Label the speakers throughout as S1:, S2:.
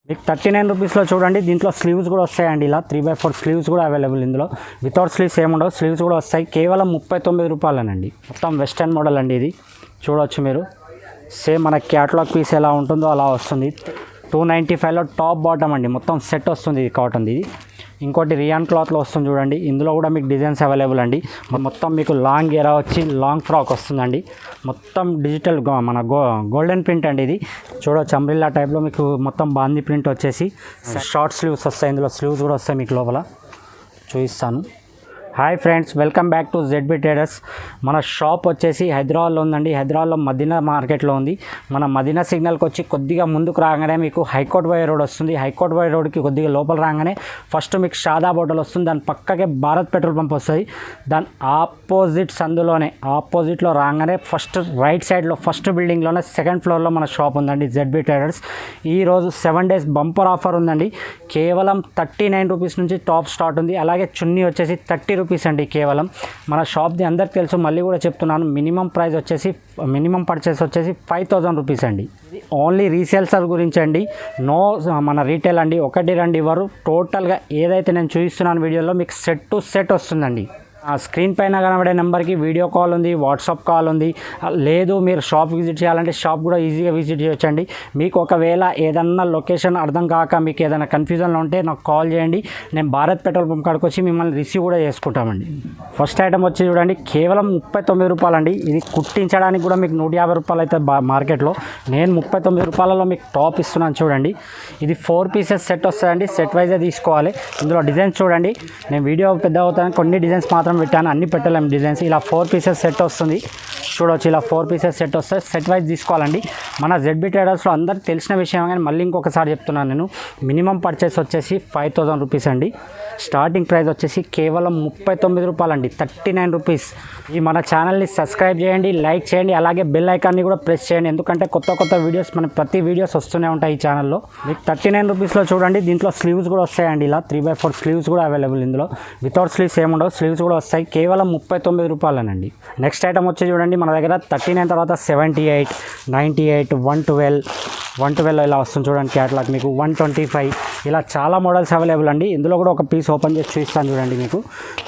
S1: మీకు 39 రూపీస్లో చూడండి. దీంట్లో స్లీవ్స్ కూడా వస్తాయండి. ఇలా 3/4 స్లీవ్స్ కూడా అవైలబుల్. ఇందులో వితౌట్ స్లీవ్స్ ఏముండవు, స్లీవ్స్ కూడా వస్తాయి. కేవలం 39 రూపాయలేనండి. మొత్తం వెస్టర్న్ మోడల్ అండి. ఇది చూడవచ్చు మీరు. సేమ్ మన క్యాటలాగ్ పీస్ ఎలా ఉంటుందో అలా వస్తుంది. 295లో టాప్ బాటమ్ అండి. మొత్తం సెట్ వస్తుంది. ఇది కాటన్. ఇది ఇంకోటి రియాన్ క్లాత్లో వస్తుంది చూడండి. ఇందులో కూడా మీకు డిజైన్స్ అవైలబుల్ అండి. మొత్తం మీకు లాంగ్ గేరా వచ్చి లాంగ్ ఫ్రాక్ వస్తుందండి. మొత్తం డిజిటల్ మన గోల్డెన్ ప్రింట్ అండి. ఇది చూడవచ్చు. అంబ్రిల్లా టైప్లో మీకు మొత్తం బాందీ ప్రింట్ వచ్చేసి షార్ట్ స్లీవ్స్ వస్తాయి. ఇందులో స్లీవ్స్ కూడా వస్తాయి. మీకు లోపల చూపిస్తాను. Hi friends, welcome back to ZB traders. మన షాప్ వచ్చేసి హైదరాబాద్లో ఉందండి. హైదరాబాద్లో మదీనా మార్కెట్లో ఉంది. మన మదీనా సిగ్నల్కి వచ్చి కొద్దిగా ముందుకు రాగానే మీకు హైకోర్ట్ వై రోడ్ వస్తుంది. హైకోర్ట్ వై రోడ్కి కొద్దిగా లోపల రాగానే ఫస్ట్ మీకు షాదాబ్ హోటల్ వస్తుంది. దాని పక్కకే భారత్ పెట్రోల్ పంప్ వస్తుంది. దాని ఆపోజిట్ సందులోనే ఆపోజిట్లో రాగానే ఫస్ట్ రైట్ సైడ్లో ఫస్ట్ బిల్డింగ్లోనే సెకండ్ ఫ్లోర్లో మన షాప్ ఉందండి. ZB traders. ఈరోజు 7 days బంపర్ ఆఫర్ ఉందండి. కేవలం 39 రూపీస్ నుంచి టాప్ స్టార్ట్ ఉంది. అలాగే చున్నీ వచ్చేసి 30 రూపీస్ అండి. కేవలం మన షాప్ది అందరికి తెలుసు, మళ్ళీ కూడా చెప్తున్నాను. మినిమం ప్రైస్ వచ్చేసి మినిమం పర్చేస్ వచ్చేసి 5000 రూపీస్ అండి. ఇది ఓన్లీ రీసేల్సర్ గురించి అండి. నో మన రీటైల్ అండి. ఒకటి రెండు ఇవ్వరు. టోటల్గా ఏదైతే నేను చూపిస్తున్నాను వీడియోలో మీకు సెట్ టు సెట్ వస్తుందండి. ఆ స్క్రీన్ పైన కనబడే నెంబర్కి వీడియో కాల్ ఉంది, వాట్సాప్ కాల్ ఉంది. లేదు మీరు షాప్ విజిట్ చేయాలంటే షాప్ కూడా ఈజీగా విజిట్ చేయొచ్చండి. మీకు ఒకవేళ ఏదన్నా లొకేషన్ అర్థం కాక మీకు ఏదైనా కన్ఫ్యూజన్లో ఉంటే నాకు కాల్ చేయండి. నేను భారత్ పెట్రోల్ పంప్ కాడికి వచ్చి మిమ్మల్ని రిసీవ్ కూడా చేసుకుంటామండి. ఫస్ట్ ఐటమ్ వచ్చి చూడండి, కేవలం 39 రూపాయలండి. ఇది కుట్టించడానికి కూడా మీకు 150 రూపాయలు అయితే మార్కెట్లో. నేను 39 రూపాయలలో మీకు టాప్ ఇస్తున్నాను చూడండి. ఇది 4 pieces సెట్ వస్తుందండి. సెట్ వైజే తీసుకోవాలి. ఇందులో డిజైన్స్ చూడండి. నేను వీడియో పెద్ద అవుతాను, కొన్ని డిజైన్స్ మాత్రం పెట్టాను, అన్ని పెట్టలేము డిజైన్స్. ఇలా 4 pieces సెట్ వస్తుంది చూడవచ్చు. ఇలా 4 pieces సెట్ వస్తుంది. సెట్ వైజ్ తీసుకోవాలండి. మన ZB ట్రేడర్స్లో అందరికి తెలిసిన విషయం, కానీ మళ్ళీ ఇంకొకసారి చెప్తున్నాను నేను. మినిమం పర్చేస్ వచ్చేసి 5000 రూపీస్ అండి. స్టార్టింగ్ ప్రైస్ వచ్చేసి కేవలం 39 రూపాయలండి. 39 రూపీస్. ఈ మన ఛానల్ని సబ్స్క్రైబ్ చేయండి, లైక్ చేయండి, అలాగే బెల్ ఐకాన్ని కూడా ప్రెస్ చేయండి. ఎందుకంటే కొత్త కొత్త వీడియోస్ మన ప్రతి వీడియోస్ వస్తూనే ఉంటాయి ఈ ఛానల్లో. మీకు 39 రూపీస్లో చూడండి. దీంట్లో స్లీవ్స్ కూడా వస్తాయండి. ఇలా 3/4 స్లీవ్స్ కూడా అవైలబుల్. ఇందులో వితౌట్ స్లీవ్స్ ఏముండవు, స్లీవ్స్ కూడా వస్తాయి. కేవలం 39 రూపాయలనండి. నెక్స్ట్ ఐటమ్ వచ్చి చూడండి, మన దగ్గర 39 తర్వాత 78, 98, 112 ఇలా వస్తుంది చూడండి. క్యాటలాగ్ మీకు 125 ఇలా చాలా మోడల్స్ అవైలబుల్ అండి. ఇందులో కూడా ఒక పీస్ ఓపెన్ చేసి చూపిస్తాను చూడండి. మీకు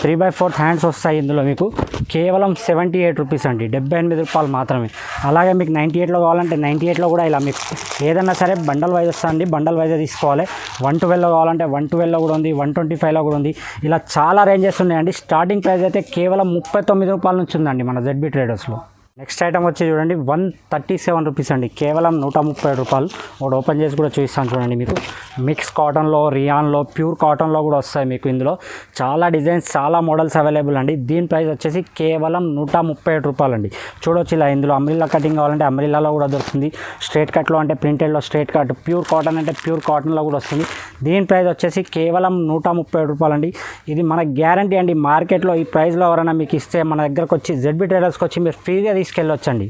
S1: 3/4 హ్యాండ్స్ వస్తాయి. ఇందులో మీకు కేవలం 78 రూపీస్ అండి. 78 రూపాయలు మాత్రమే. అలాగే మీకు 98లో కావాలంటే 98లో కూడా ఇలా మీకు ఏదన్నా సరే బండల్ వైజ్ వస్తుందండి. బండల్ వైజే తీసుకోవాలి. 112లో కావాలంటే 112లో కూడా ఉంది, 125లో కూడా ఉంది. ఇలా చాలా రేంజెస్ ఉన్నాయండి. స్టార్టింగ్ ప్రైస్ అయితే కేవలం 39 రూపాయల నుంచి ఉందండి మన ZB ట్రేడర్స్లో. నెక్స్ట్ ఐటమ్ వచ్చి చూడండి, 137 రూపీస్ అండి. కేవలం 130 రూపాయలు. ఒకటి ఓపెన్ చేసి కూడా చూపిస్తాను చూడండి. మీకు మిక్స్ కాటన్లో, రియాన్లో, ప్యూర్ కాటన్లో కూడా వస్తాయి మీకు. ఇందులో చాలా డిజైన్స్, చాలా మోడల్స్ అవైలబుల్ అండి. దీని ప్రైస్ వచ్చేసి కేవలం 137 రూపాయలండి. చూడవచ్చు. ఇలా ఇందులో అంబ్రిల్లా కటింగ్ కావాలంటే అంబ్రిల్లాలో కూడా దొరుకుతుంది. స్ట్రేట్ కట్లో అంటే ప్రింటెడ్లో స్ట్రేట్ కట్, ప్యూర్ కాటన్ అంటే ప్యూర్ కాటన్లో కూడా వస్తుంది. దీని ప్రైస్ వచ్చేసి కేవలం 137 రూపాయలండి. ఇది మన గ్యారంటీ అండి. మార్కెట్లో ఈ ప్రైస్లో ఎవరైనా మీకు ఇస్తే మన దగ్గరకు వచ్చి ZB ట్రేడర్స్కి వచ్చి మీరు ఫ్రీగా తీసుకెళ్ళొచ్చండి.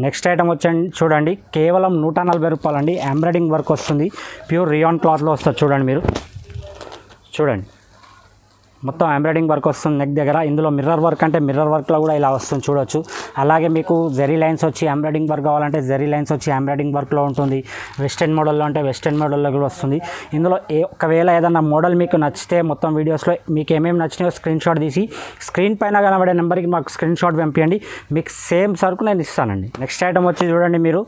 S1: నెక్స్ట్ ఐటమ్ వచ్చండి చూడండి, కేవలం 140 రూపాయలండి. ఎంబ్రాయిడింగ్ వర్క్ వస్తుంది. ప్యూర్ రియాన్ క్లాత్లో వస్తుంది చూడండి. మీరు చూడండి, మొత్తం ఎంబ్రాయిడింగ్ వర్క్ వస్తుంది నెక్ దగ్గర. ఇందులో మిర్రర్ వర్క్ అంటే మిర్రర్ వర్క్లో కూడా ఇలా వస్తుంది చూడవచ్చు. అలాగే మీకు జెరీ లైన్స్ వచ్చి ఎంబ్రాయిడింగ్ వర్క్ కావాలంటే జెరీ లైన్స్ వచ్చి ఎంబ్రాయిడింగ్ వర్క్లో ఉంటుంది. వెస్టర్న్ మోడల్లో అంటే వెస్టర్న్ మోడల్లో కూడా వస్తుంది. ఇందులో ఒకవేళ ఏదైనా మోడల్ మీకు నచ్చితే మొత్తం వీడియోస్లో మీకు ఏమేమి నచ్చినాయో స్క్రీన్ షాట్ తీసి స్క్రీన్ పైన కనబడే నెంబర్కి మాకు స్క్రీన్ షాట్ పంపించండి. మీకు సేమ్ సరుకు నేను ఇస్తానండి. నెక్స్ట్ ఐటమ్ వచ్చి చూడండి మీరు,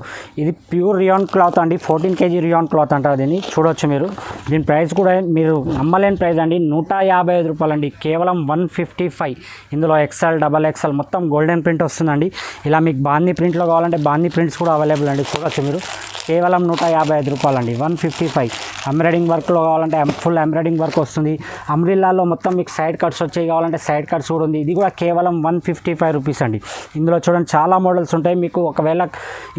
S1: ఇది ప్యూర్ రియాన్ క్లాత్ అండి. 14 kg రియాన్ క్లాత్ అంటారు దీన్ని. చూడవచ్చు మీరు. దీని ప్రైస్ కూడా మీరు నమ్మలేని ప్రైస్ అండి. 155 రూపాయలు అండి. కేవలం 155. ఇందులో XL, XXL మొత్తం గోల్డెన్ ప్రింట్ వస్తుందండి. ఇలా మీకు బాందీ ప్రింట్లో కావాలంటే బాందీ ప్రింట్స్ కూడా అవైలబుల్ అండి. చూడవచ్చు మీరు. కేవలం 155 రూపాయలండి. 155. ఎంబ్రాయిడింగ్ వర్క్లో కావాలంటే ఫుల్ ఎంబ్రాయిడింగ్ వర్క్ వస్తుంది. అంబ్రిల్లాలో మొత్తం మీకు సైడ్ కట్స్ వచ్చాయి కావాలంటే సైడ్ కట్స్ కూడా ఉంది. ఇది కూడా కేవలం 155 రూపీస్ అండి. ఇందులో చూడండి చాలా మోడల్స్ ఉంటాయి. మీకు ఒకవేళ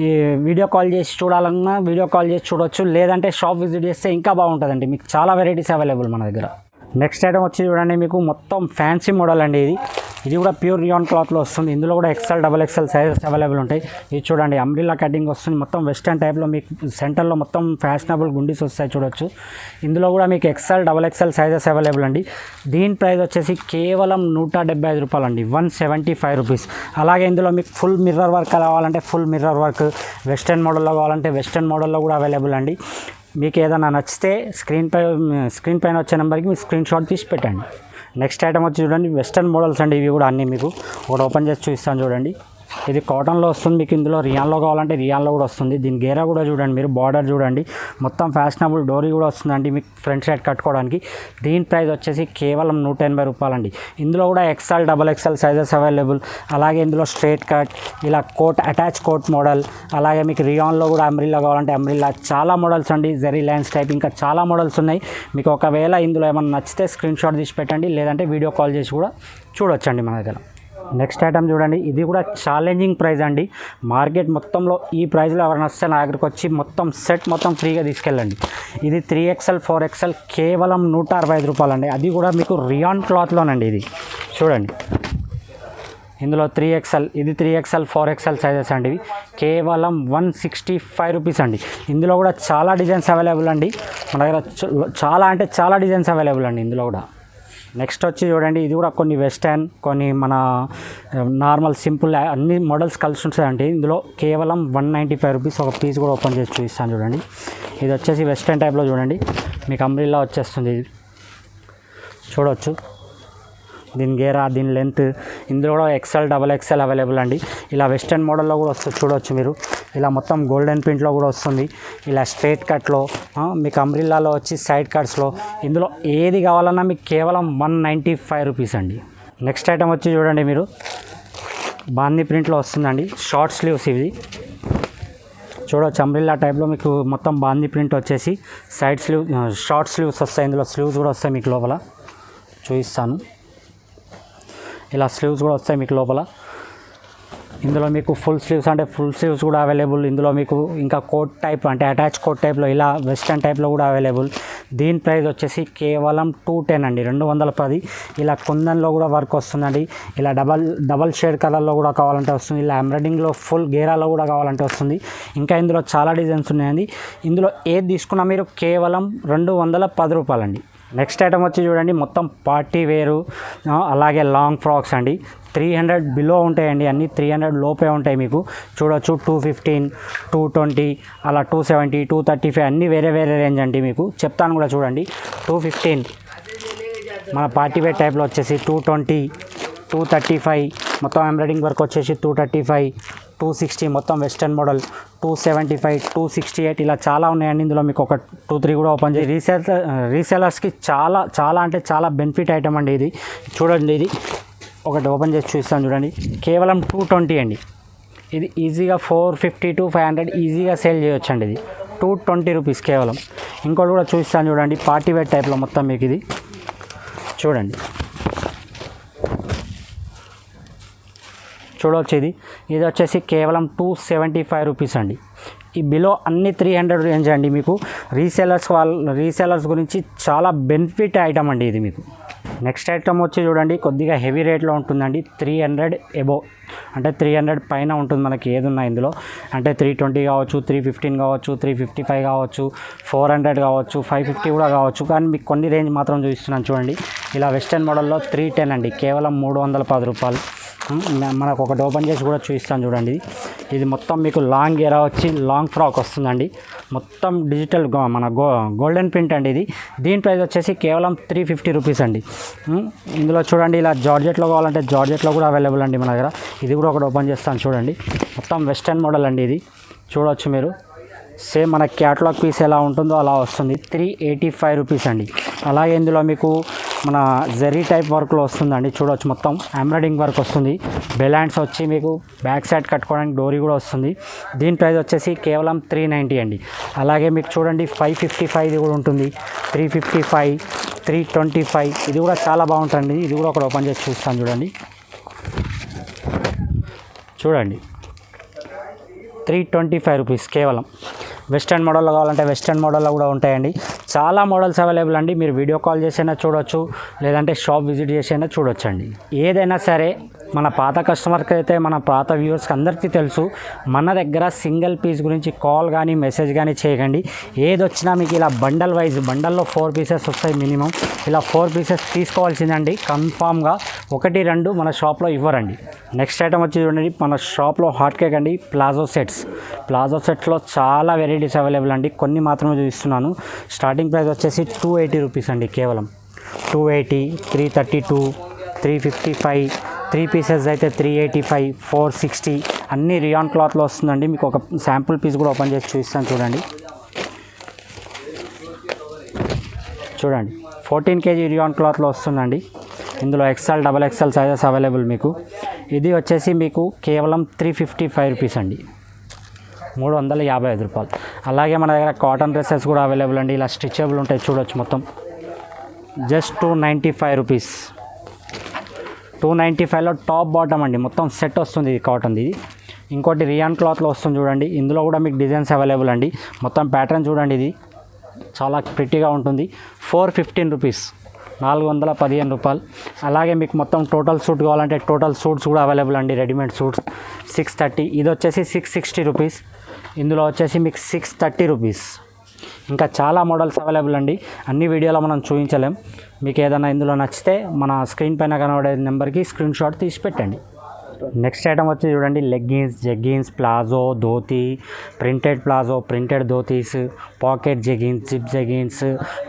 S1: ఈ వీడియో కాల్ చేసి చూడాలన్నా వీడియో కాల్ చేసి చూడవచ్చు. లేదంటే షాప్ విజిట్ చేస్తే ఇంకా బాగుంటుందండి. మీకు చాలా వెరైటీస్ అవైలబుల్ మన దగ్గర. నెక్స్ట్ ఐటమ్ వచ్చి చూడండి, మీకు మొత్తం ఫ్యాన్సీ మోడల్ అండి. ఇది కూడా ప్యూర్ రియాన్ క్లాత్లో వస్తుంది. ఇందులో కూడా XL, XXL సైజెస్ అవైలబుల్ ఉంటాయి. ఇది చూడండి, అంబ్రిల్లా కటింగ్ వస్తుంది. మొత్తం వెస్టర్న్ టైప్లో మీకు సెంటర్లో మొత్తం ఫ్యాషనబుల్ గుండీస్ వస్తాయి చూడొచ్చు. ఇందులో కూడా మీకు XL, XXL సైజెస్ అవైలబుల్ అండి. దీని ప్రైస్ వచ్చేసి కేవలం 175 రూపాయలండి. 175 రూపీస్. అలాగే ఇందులో మీకు ఫుల్ మిర్రర్ వర్క్ కావాలంటే ఫుల్ మిర్రర్ వర్క్, వెస్టర్న్ మోడల్లో కావాలంటే వెస్టర్న్ మోడల్లో కూడా అవైలబుల్ అండి. మీకు ఏదైనా నచ్చితే స్క్రీన్ పైన వచ్చే నెంబర్కి మీ స్క్రీన్ షాట్ తీసి పెట్టండి. నెక్స్ట్ ఐటమ్ వచ్చి చూడండి, వెస్టర్న్ మోడల్స్ అండి. ఇవి కూడా అన్నీ మీకు ఒకటి ఓపెన్ చేసి చూపిస్తాను చూడండి. ఇది కాటన్లో వస్తుంది మీకు. ఇందులో రియాన్లో కావాలంటే రియాన్లో కూడా వస్తుంది. దీని గేరా కూడా చూడండి మీరు, బార్డర్ చూడండి, మొత్తం ఫ్యాషనబుల్ డోరీ కూడా వస్తుందండి మీకు ఫ్రంట్ సైడ్ కట్టుకోవడానికి. దీని ప్రైస్ వచ్చేసి కేవలం 180 రూపాయలండి. ఇందులో కూడా XL, XXL సైజెస్ అవైలబుల్. అలాగే ఇందులో స్ట్రైట్ కట్, ఇలా కోట్, అటాచ్ కోట్ మోడల్, అలాగే మీకు రియాన్లో కూడా అంబ్రిల్లా కావాలంటే అంబ్రిల్లా, చాలా మోడల్స్ అండి. జెరీ లైన్స్ టైప్ ఇంకా చాలా మోడల్స్ ఉన్నాయి. మీకు ఒకవేళ ఇందులో ఏమైనా నచ్చితే స్క్రీన్ షాట్ తీసి పెట్టండి, లేదంటే వీడియో కాల్ చేసి కూడా చూడొచ్చండి మన దగ్గర. నెక్స్ట్ ఐటమ్ చూడండి, ఇది కూడా ఛాలెంజింగ్ ప్రైస్ అండి. మార్కెట్ మొత్తంలో ఈ ప్రైస్లో ఎవరైనా వస్తే నా దగ్గరికి వచ్చి మొత్తం సెట్ మొత్తం ఫ్రీగా తీసుకెళ్ళండి. ఇది 3XL 4XL కేవలం 165 రూపాయలండి. అది కూడా మీకు రియాన్ క్లాత్లోనండి. ఇది చూడండి, ఇందులో 3XL, ఇది 3XL 4XL సైజెస్ అండి. ఇవి కేవలం 165 రూపీస్ అండి. ఇందులో కూడా చాలా డిజైన్స్ అవైలబుల్ అండి మన దగ్గర. చాలా డిజైన్స్ అవైలబుల్ అండి ఇందులో కూడా. నెక్స్ట్ వచ్చి చూడండి, ఇది కూడా కొన్ని వెస్టర్న్, కొన్ని మన నార్మల్ సింపుల్ అన్ని మోడల్స్ కలిసి ఉంటాయండి. ఇందులో కేవలం 195 రూపీస్. ఒక పీస్ కూడా ఓపెన్ చేసి చూపిస్తాను చూడండి. ఇది వచ్చేసి వెస్టర్న్ టైప్లో చూడండి, మీకు అంబ్రిల్లా వచ్చేస్తుంది. ఇది చూడవచ్చు, దీని గేరా, దీని లెంత్. ఇందులో కూడా XL, XXL అవైలబుల్ అండి. ఇలా వెస్టర్న్ మోడల్లో కూడా వస్తుంది చూడవచ్చు మీరు. ఇలా మొత్తం గోల్డెన్ ప్రింట్లో కూడా వస్తుంది. ఇలా స్ట్రైట్ కట్లో, మీకు అంబ్రిల్లాలో వచ్చి సైడ్ కట్స్లో, ఇందులో ఏది కావాలన్నా మీకు కేవలం 195 రూపీస్ అండి. నెక్స్ట్ ఐటమ్ వచ్చి చూడండి మీరు, బాందీ ప్రింట్లో వస్తుందండి. షార్ట్ స్లీవ్స్ ఇవి చూడవచ్చు, అంబ్రిల్లా టైప్లో మీకు మొత్తం బాందీ ప్రింట్ వచ్చేసి సైడ్ స్లీవ్, షార్ట్ స్లీవ్స్ వస్తాయి. ఇందులో స్లీవ్స్ కూడా వస్తాయి మీకు లోపల, చూపిస్తాను. ఇలా స్లీవ్స్ కూడా వస్తాయి మీకు లోపల. ఇందులో మీకు ఫుల్ స్లీవ్స్ కూడా అవైలబుల్. ఇందులో మీకు ఇంకా కోట్ టైప్ అంటే అటాచ్ కోట్ టైప్లో, ఇలా వెస్టర్న్ టైప్లో కూడా అవైలబుల్. దీని ప్రైస్ వచ్చేసి కేవలం 210 అండి, 210. ఇలా కుందన్లో కూడా వర్క్ వస్తుందండి. ఇలా డబల్ షేడ్ కలర్లో కూడా కావాలంటే వస్తుంది. ఇలా ఎంబ్రాయిడింగ్లో ఫుల్ గేరాలో కూడా కావాలంటే వస్తుంది. ఇంకా ఇందులో చాలా డిజైన్స్ ఉన్నాయండి. ఇందులో ఏది తీసుకున్నా మీరు కేవలం 210 రూపాయలండి. నెక్స్ట్ ఐటమ్ వచ్చి చూడండి, మొత్తం పార్టీ వేరు, అలాగే లాంగ్ ఫ్రాక్స్ అండి. 300 బిలో ఉంటాయండి, అన్నీ 300 లోపే ఉంటాయి మీకు. చూడవచ్చు 215, 220, అలా 270, 235 అన్నీ వేరే రేంజ్ అండి. మీకు చెప్తాను కూడా చూడండి. 215 మన పార్టీ వేర్ టైప్లో వచ్చేసి 220, 235 మొత్తం ఎంబ్రాయిడింగ్ వర్క్ వచ్చేసి 235, 260 మొత్తం వెస్టర్న్ మోడల్, 275, 268 ఇలా చాలా ఉన్నాయండి. ఇందులో మీకు ఒక 2-3 కూడా ఓపెన్ చేసి రీసెలర్స్కి చాలా బెనిఫిట్ ఐటమ్ అండి. ఇది చూడండి, ఇది ఒకటి ఓపెన్ చేసి చూస్తాను చూడండి. కేవలం 220 అండి. ఇది ఈజీగా 450 to 500 ఈజీగా సేల్ చేయొచ్చు అండి. ఇది 220 రూపీస్ కేవలం. ఇంకోటి కూడా చూస్తాను చూడండి, పార్టీ వేర్ టైప్లో మొత్తం మీకు ఇది చూడండి. చూడవచ్చు, ఇది వచ్చేసి కేవలం 275 రూపీస్ అండి. ఈ బిలో అన్ని 300 రేంజ్ అండి. మీకు రీసేలర్స్ గురించి చాలా బెనిఫిట్ ఐటమ్ అండి ఇది మీకు. నెక్స్ట్ ఐటమ్ వచ్చి చూడండి, కొద్దిగా హెవీ రేట్లో ఉంటుందండి. 300 ఎబో అంటే 300 పైన ఉంటుంది మనకి ఏది ఉన్నా ఇందులో. అంటే 320 కావచ్చు, 315 కావచ్చు, 355 కావచ్చు, 400 కావచ్చు, 550 కూడా కావచ్చు. కానీ మీకు కొన్ని రేంజ్ మాత్రం చూపిస్తున్నాను చూడండి. ఇలా వెస్టర్న్ మోడల్లో 310 అండి, కేవలం 310 రూపాయలు. మనకు ఒకటి ఓపెన్ చేసి కూడా చూపిస్తాను చూడండి. ఇది మొత్తం మీకు లాంగ్ గేరా వచ్చి లాంగ్ ఫ్రాక్ వస్తుందండి. మొత్తం డిజిటల్ మన గోల్డెన్ ప్రింట్ అండి ఇది. దీని ప్రైస్ వచ్చేసి కేవలం 350 రూపీస్ అండి. ఇందులో చూడండి, ఇలా జార్జెట్లో కావాలంటే జార్జెట్లో కూడా అవైలబుల్ అండి మన దగ్గర. ఇది కూడా ఒకటి ఓపెన్ చేస్తాను చూడండి. మొత్తం వెస్టర్న్ మోడల్ అండి ఇది. చూడవచ్చు మీరు, సేమ్ మన క్యాటలాగ్ పీస్ ఎలా ఉంటుందో అలా వస్తుంది. 385 రూపీస్ అండి. అలాగే ఇందులో మీకు మన జెరీ టైప్ వర్క్లో వస్తుందండి. చూడవచ్చు, మొత్తం ఎంబ్రాయిడింగ్ వర్క్ వస్తుంది. బెలాండ్స్ వచ్చి మీకు బ్యాక్ సైడ్ కట్టుకోవడానికి డోరీ కూడా వస్తుంది. దీని ప్రైస్ వచ్చేసి కేవలం 390 అండి. అలాగే మీకు చూడండి 555 ఇది కూడా ఉంటుంది, 355, 325 ఇది కూడా చాలా బాగుంటుంది. ఇది కూడా ఒకటి ఓపెన్ చేసి చూస్తాను చూడండి. 325 రూపీస్ కేవలం. వెస్టర్న్ మోడల్లో కావాలంటే వెస్టర్న్ మోడల్లో కూడా ఉంటాయండి. చాలా మోడల్స్ అవైలబుల్ అండి. మీరు వీడియో కాల్ చేసైనా చూడొచ్చు, లేదంటే షాప్ విజిట్ చేసైనా చూడొచ్చు అండి. ఏదైనా సరే మన పాత కస్టమర్కి అయితే, మన పాత వ్యూవర్స్కి అందరికీ తెలుసు, మన దగ్గర సింగిల్ పీస్ గురించి కాల్ కానీ మెసేజ్ కానీ చేయకండి. ఏది వచ్చినా మీకు ఇలా బండల్ వైజ్, బండల్లో 4 పీసెస్ వస్తాయి మినిమం. ఇలా 4 పీసెస్ తీసుకోవాల్సిందండి కన్ఫామ్గా. 1-2 మన షాప్లో ఇవ్వరండి. నెక్స్ట్ ఐటమ్ వచ్చి చూడండి, మన షాప్లో హాట్ కేక్ అండి, ప్లాజో సెట్స్. ప్లాజో సెట్స్లో చాలా వెరైటీస్ అవైలబుల్ అండి. కొన్ని మాత్రమే చూపిస్తున్నాను. స్టార్టింగ్ ప్రైస్ వచ్చేసి 280 రూపీస్ అండి. కేవలం 280, 332, 355, 3 పీసెస్ అయితే 385, 460 అన్నీ రియాన్ క్లాత్లో వస్తుందండి. మీకు ఒక శాంపుల్ పీస్ కూడా ఓపెన్ చేసి చూపిస్తాను చూడండి. 14 kg రియాన్ క్లాత్లో వస్తుందండి. ఇందులో XL, XXL సైజెస్ అవైలబుల్ మీకు. ఇది వచ్చేసి మీకు కేవలం 355 రూపీస్ అండి, 355 రూపాయలు. అలాగే మన దగ్గర కాటన్ డ్రెస్సెస్ కూడా అవైలబుల్ అండి. ఇలా స్టిచబుల్ ఉంటాయి చూడొచ్చు. మొత్తం జస్ట్ 295 రూపీస్. 295లో టాప్ బాటమ్ అండి, మొత్తం సెట్ వస్తుంది. ఇది కాటన్ది. ఇది ఇంకోటి రియాన్ క్లాత్లో వస్తుంది చూడండి. ఇందులో కూడా మీకు డిజైన్స్ అవైలబుల్ అండి. మొత్తం ప్యాటర్న్ చూడండి, ఇది చాలా ప్రిటీగా ఉంటుంది. 415 రూపీస్, 415 రూపాయలు. అలాగే మీకు మొత్తం టోటల్ సూట్ కావాలంటే టోటల్ సూట్స్ కూడా అవైలబుల్ అండి, రెడీమేడ్ సూట్స్ 630. ఇది వచ్చేసి 660 రూపీస్. ఇందులో వచ్చేసి మీకు 630 రూపీస్. ఇంకా చాలా మోడల్స్ అవైలబుల్ అండి. అన్ని వీడియోలో మనం చూపించలేం. మీకు ఏదైనా ఇందులో నచ్చితే మన స్క్రీన్ పైన కనబడే నెంబర్కి స్క్రీన్ షాట్ తీసి పెట్టండి. నెక్స్ట్ ఐటమ్ వచ్చి చూడండి, leggings, jeggings, palazzo, dhoti, printed palazzo, printed dhotis, pocket jeggings, zip jeggings,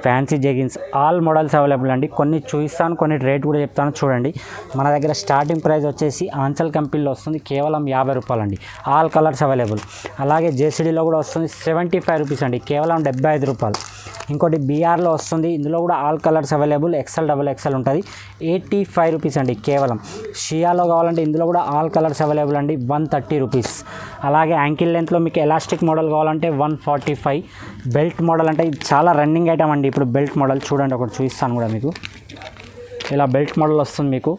S1: fancy jeggings, all models available అండి. కొన్ని చూపిస్తాను, కొన్ని రేట్ కూడా చెప్తాను చూడండి. మన దగ్గర స్టార్టింగ్ ప్రైస్ వచ్చేసి ఆంచల్ కంపెనీలో వస్తుంది కేవలం 50 రూపాయలు అండి. All colours available. అలాగే జేసీడీలో కూడా వస్తుంది 75 రూపీస్ అండి, కేవలం 75 రూపాయలు. ఇంకోటి బీఆర్లో వస్తుంది, ఇందులో కూడా all colours available. XL, XXL ఉంటుంది, 85 రూపీస్ అండి కేవలం. షియాలో కావాలంటే ఇందులో కూడా ఆల్ కలర్స్ అవైలబుల్ అండి, 130 రూపీస్. అలాగే యాంకిల్ లెంత్లో మీకు ఎలాస్టిక్ మోడల్ కావాలంటే 145. బెల్ట్ మోడల్ అంటే ఇది చాలా రన్నింగ్ ఐటమ్ అండి. ఇప్పుడు బెల్ట్ మోడల్ చూడండి, ఒకటి చూపిస్తాను కూడా మీకు. ఇలా బెల్ట్ మోడల్ వస్తుంది మీకు,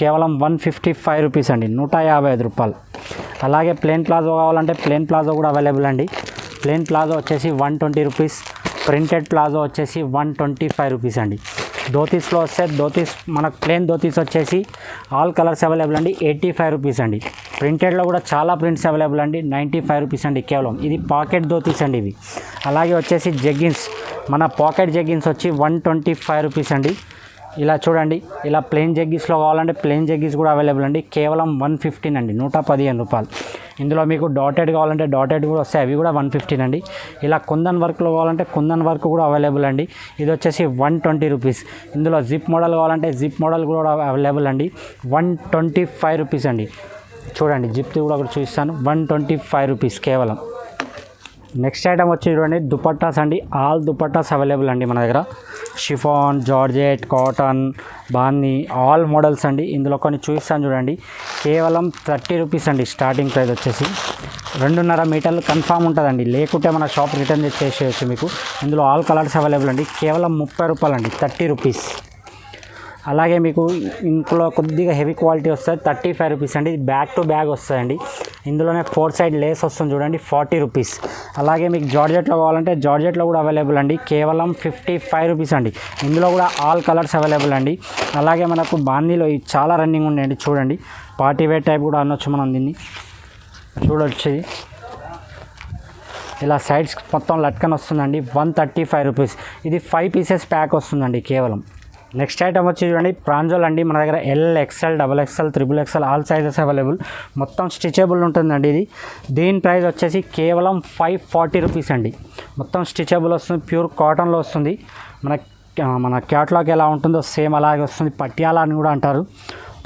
S1: కేవలం 155 రూపీస్ అండి, 155 రూపాయలు. అలాగే ప్లెయిన్ ప్లాజో కావాలంటే ప్లెయిన్ ప్లాజో కూడా అవైలబుల్ అండి. ప్లెయిన్ ప్లాజో వచ్చేసి 120 రూపీస్. ప్రింటెడ్ ప్లాజో వచ్చేసి 125 రూపీస్ అండి. ధోతీస్లో వస్తే ధోతీస్, మనకు ప్లెయిన్ ధోతీస్ వచ్చేసి ఆల్ కలర్స్ అవైలబుల్ అండి, 85 రూపీస్ అండి. ప్రింటెడ్లో కూడా చాలా ప్రింట్స్ అవైలబుల్ అండి, 95 రూపీస్ అండి కేవలం. ఇది పాకెట్ ధోతీస్ అండి ఇవి. అలాగే వచ్చేసి జెగ్గిన్స్, మన పాకెట్ జెగ్గిన్స్ వచ్చి 125 రూపీస్ అండి. ఇలా చూడండి, ఇలా ప్లెయిన్ జెగ్గిస్లో కావాలంటే ప్లెయిన్ జెగ్గిస్ కూడా అవైలబుల్ అండి, కేవలం 115 అండి, 115 రూపాయలు. ఇందులో మీకు డాటెడ్ కావాలంటే డాటెడ్ కూడా వస్తాయి, అవి కూడా 115 అండి. ఇలా కుందన్ వర్క్లో కావాలంటే కుందన్ వర్క్ కూడా అవైలబుల్ అండి. ఇది వచ్చేసి 120 రూపీస్. ఇందులో జిప్ మోడల్ కావాలంటే జిప్ మోడల్ కూడా అవైలబుల్ అండి, 125 రూపీస్ అండి. చూడండి జిప్ కూడా ఒకటి చూపిస్తాను, 125 రూపీస్ కేవలం. నెక్స్ట్ ఐటమ్ వచ్చి చూడండి, దుపట్టాస్ అండి. ఆల్ దుపట్టాస్ అవైలబుల్ అండి మన దగ్గర. షిఫాన్, జార్జెట్, కాటన్, బాందీ, ఆల్ మోడల్స్ అండి. ఇందులో కొన్ని చూపిస్తాను చూడండి, కేవలం 30 రూపీస్ అండి. స్టార్టింగ్ ప్రైస్ వచ్చేసి 2.5 మీటర్లు కన్ఫామ్ ఉంటుందండి, లేకుంటే మన షాప్ రిటర్న్ చేసేయచ్చు మీకు. ఇందులో ఆల్ కలర్స్ అవైలబుల్ అండి, కేవలం 30 రూపాయలు అండి, 30 రూపీస్. అలాగే మీకు ఇంట్లో కొద్దిగా హెవీ క్వాలిటీ వస్తుంది, 35 రూపీస్ అండి. ఇది బ్యాక్ టు బ్యాగ్ వస్తుందండి. ఇందులోనే 4 సైడ్ లేస్ వస్తుంది చూడండి, 40 రూపీస్. అలాగే మీకు జార్జెట్లో కావాలంటే జార్జెట్లో కూడా అవైలబుల్ అండి, కేవలం 55 రూపీస్ అండి. ఇందులో కూడా ఆల్ కలర్స్ అవైలబుల్ అండి. అలాగే మనకు బాందీలో ఇది చాలా రన్నింగ్ ఉన్నాయండి చూడండి, పార్టీ వేర్ టైప్ కూడా అనొచ్చు మనం దీన్ని. చూడొచ్చు, ఇలా సైడ్స్ మొత్తం లట్కన్ వస్తుందండి, 135 రూపీస్. ఇది 5 పీసెస్ ప్యాక్ వస్తుందండి కేవలం. నెక్స్ట్ ఐటమ్ వచ్చి చూడండి, ప్రాంజోల్ అండి. మన దగ్గర L, XL, XXL, XXL all sizes available. మొత్తం స్టిచబుల్ ఉంటుందండి ఇది. దీని ప్రైస్ వచ్చేసి కేవలం 540 రూపీస్ అండి. మొత్తం స్టిచబుల్ వస్తుంది, ప్యూర్ కాటన్లో వస్తుంది. మన క్యాట్లాగ్ ఎలా ఉంటుందో సేమ్ అలాగే వస్తుంది. పటియాలా అని కూడా అంటారు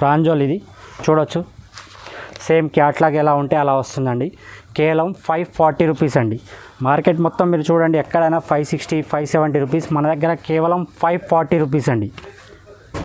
S1: ప్రాంజోల్. ఇది చూడొచ్చు, సేమ్ క్యాట్లాగ్ ఎలా ఉంటే అలా వస్తుందండి. కేవలం 540 రూపీస్ అండి. మార్కెట్ మొత్తం మీరు చూడండి, ఎక్కడైనా 560, 570 రూపీస్. మన దగ్గర కేవలం 540 రూపీస్ అండి.